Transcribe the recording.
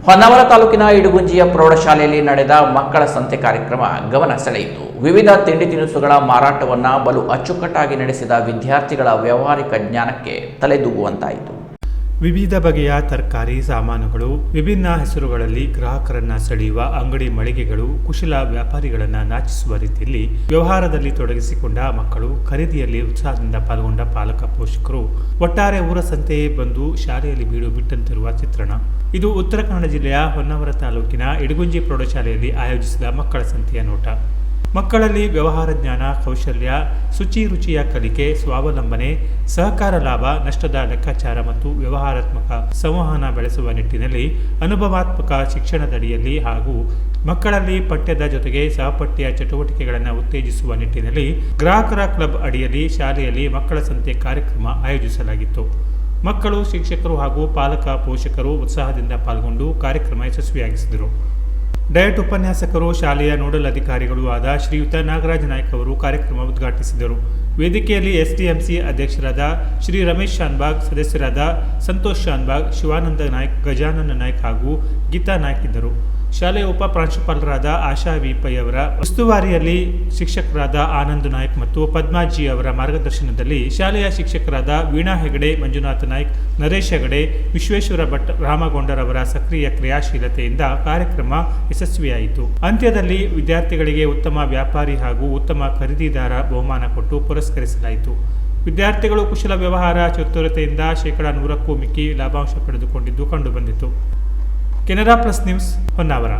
ಹೊನ್ನಾವರ ತಾಲೂಕಿನ ಇಡಗುಂಜಿಯ ಪ್ರೌಢಶಾಲೆಯಲ್ಲಿ ನಡೆದ ಮಕ್ಕಳ ಸಂತೆ ಕಾರ್ಯಕ್ರಮ ಗಮನ ಸೆಳೆಯಿತು. ವಿವಿಧ ತಿಂಡಿ ತಿನಿಸುಗಳ ಮಾರಾಟವನ್ನು ಬಲು ಅಚ್ಚುಕಟ್ಟಾಗಿ ನಡೆಸಿದ ವಿದ್ಯಾರ್ಥಿಗಳ ವ್ಯಾವಹಾರಿಕ ಜ್ಞಾನಕ್ಕೆ ತಲೆದೂಗುವಂತಾಯಿತು. ವಿವಿಧ ಬಗೆಯ ತರಕಾರಿ ಸಾಮಾನುಗಳು, ವಿಭಿನ್ನ ಹೆಸರುಗಳಲ್ಲಿ ಗ್ರಾಹಕರನ್ನ ಸೆಳೆಯುವ ಅಂಗಡಿ ಮಳಿಗೆಗಳು, ಕುಶಲ ವ್ಯಾಪಾರಿಗಳನ್ನು ನಾಚಿಸುವ ರೀತಿಯಲ್ಲಿ ವ್ಯವಹಾರದಲ್ಲಿ ತೊಡಗಿಸಿಕೊಂಡ ಮಕ್ಕಳು, ಖರೀದಿಯಲ್ಲಿ ಉತ್ಸಾಹದಿಂದ ಪಾಲ್ಗೊಂಡ ಪಾಲಕ ಪೋಷಕರು, ಒಟ್ಟಾರೆ ಊರ ಸಂತೆಯೇ ಬಂದು ಶಾಲೆಯಲ್ಲಿ ಬೀಡು ಬಿಟ್ಟಂತಿರುವ ಚಿತ್ರಣ. ಇದು ಉತ್ತರ ಕನ್ನಡ ಜಿಲ್ಲೆಯ ಹೊನ್ನಾವರ ತಾಲೂಕಿನ ಇಡಗುಂಜಿ ಪ್ರೌಢಶಾಲೆಯಲ್ಲಿ ಆಯೋಜಿಸಿದ ಮಕ್ಕಳ ಸಂತೆಯ ನೋಟ. ಮಕ್ಕಳಲ್ಲಿ ವ್ಯವಹಾರ ಜ್ಞಾನ, ಕೌಶಲ್ಯ, ಶುಚಿ ರುಚಿಯ ಕಲಿಕೆ, ಸ್ವಾವಲಂಬನೆ, ಸಹಕಾರ ಲಾಭ ನಷ್ಟದ ಲೆಕ್ಕಾಚಾರ ಮತ್ತು ವ್ಯವಹಾರಾತ್ಮಕ ಸಂವಹನ ಬೆಳೆಸುವ ನಿಟ್ಟಿನಲ್ಲಿ ಅನುಭವಾತ್ಮಕ ಶಿಕ್ಷಣದಡಿಯಲ್ಲಿ ಹಾಗೂ ಮಕ್ಕಳಲ್ಲಿ ಪಠ್ಯದ ಜೊತೆಗೆ ಸಹಪಠ್ಯ ಚಟುವಟಿಕೆಗಳನ್ನು ಉತ್ತೇಜಿಸುವ ನಿಟ್ಟಿನಲ್ಲಿ ಗ್ರಾಹಕರ ಕ್ಲಬ್ ಅಡಿಯಲ್ಲಿ ಶಾಲೆಯಲ್ಲಿ ಮಕ್ಕಳ ಸಂತೆ ಕಾರ್ಯಕ್ರಮ ಆಯೋಜಿಸಲಾಗಿತ್ತು. ಮಕ್ಕಳು, ಶಿಕ್ಷಕರು ಹಾಗೂ ಪಾಲಕ ಪೋಷಕರು ಉತ್ಸಾಹದಿಂದ ಪಾಲ್ಗೊಂಡು ಕಾರ್ಯಕ್ರಮ ಯಶಸ್ವಿಯಾಗಿಸಿದರು. ಡಯಟ್ ಉಪನ್ಯಾಸಕರು, ಶಾಲೆಯ ನೋಡಲ್ ಅಧಿಕಾರಿಗಳು ಆದ ಶ್ರೀಯುತ ನಾಗರಾಜ್ ನಾಯ್ಕ್ ಅವರು ಕಾರ್ಯಕ್ರಮ ಉದ್ಘಾಟಿಸಿದರು. ವೇದಿಕೆಯಲ್ಲಿ ಎಸ್ಡಿಎಂಸಿ ಅಧ್ಯಕ್ಷರಾದ ಶ್ರೀ ರಮೇಶ್ ಶಾನ್ಭಾಗ್, ಸದಸ್ಯರಾದ ಸಂತೋಷ್ ಶಾನ್ಭಾಗ್, ಶಿವಾನಂದ ನಾಯ್ಕ್, ಗಜಾನನ ನಾಯ್ಕ್ ಹಾಗೂ ಗೀತಾ ನಾಯ್ಕ್ ಇದ್ದರು. ಶಾಲೆಯ ಉಪ ಪ್ರಾಂಶುಪಾಲರಾದ ಆಶಾ ವಿಪೈ ಅವರ ಉಸ್ತುವಾರಿಯಲ್ಲಿ ಶಿಕ್ಷಕರಾದ ಆನಂದ್ ನಾಯ್ಕ್ ಮತ್ತು ಪದ್ಮಾಜಿ ಅವರ ಮಾರ್ಗದರ್ಶನದಲ್ಲಿ ಶಾಲೆಯ ಶಿಕ್ಷಕರಾದ ವೀಣಾ ಹೆಗಡೆ, ಮಂಜುನಾಥ ನಾಯ್ಕ್, ನರೇಶ್ ಹೆಗಡೆ, ವಿಶ್ವೇಶ್ವರ ಭಟ್, ರಾಮಗೊಂಡರವರ ಸಕ್ರಿಯ ಕ್ರಿಯಾಶೀಲತೆಯಿಂದ ಕಾರ್ಯಕ್ರಮ ಯಶಸ್ವಿಯಾಯಿತು. ಅಂತ್ಯದಲ್ಲಿ ವಿದ್ಯಾರ್ಥಿಗಳಿಗೆ ಉತ್ತಮ ವ್ಯಾಪಾರಿ ಹಾಗೂ ಉತ್ತಮ ಖರೀದಿದಾರ ಬಹುಮಾನ ಕೊಟ್ಟು ಪುರಸ್ಕರಿಸಲಾಯಿತು. ವಿದ್ಯಾರ್ಥಿಗಳು ಕುಶಲ ವ್ಯವಹಾರ ಚತುರತೆಯಿಂದ 100% ಮಿಕ್ಕಿ ಲಾಭಾಂಶ ಪಡೆದುಕೊಂಡಿದ್ದು ಕಂಡುಬಂದಿತು. Canara plus news, Honnavar.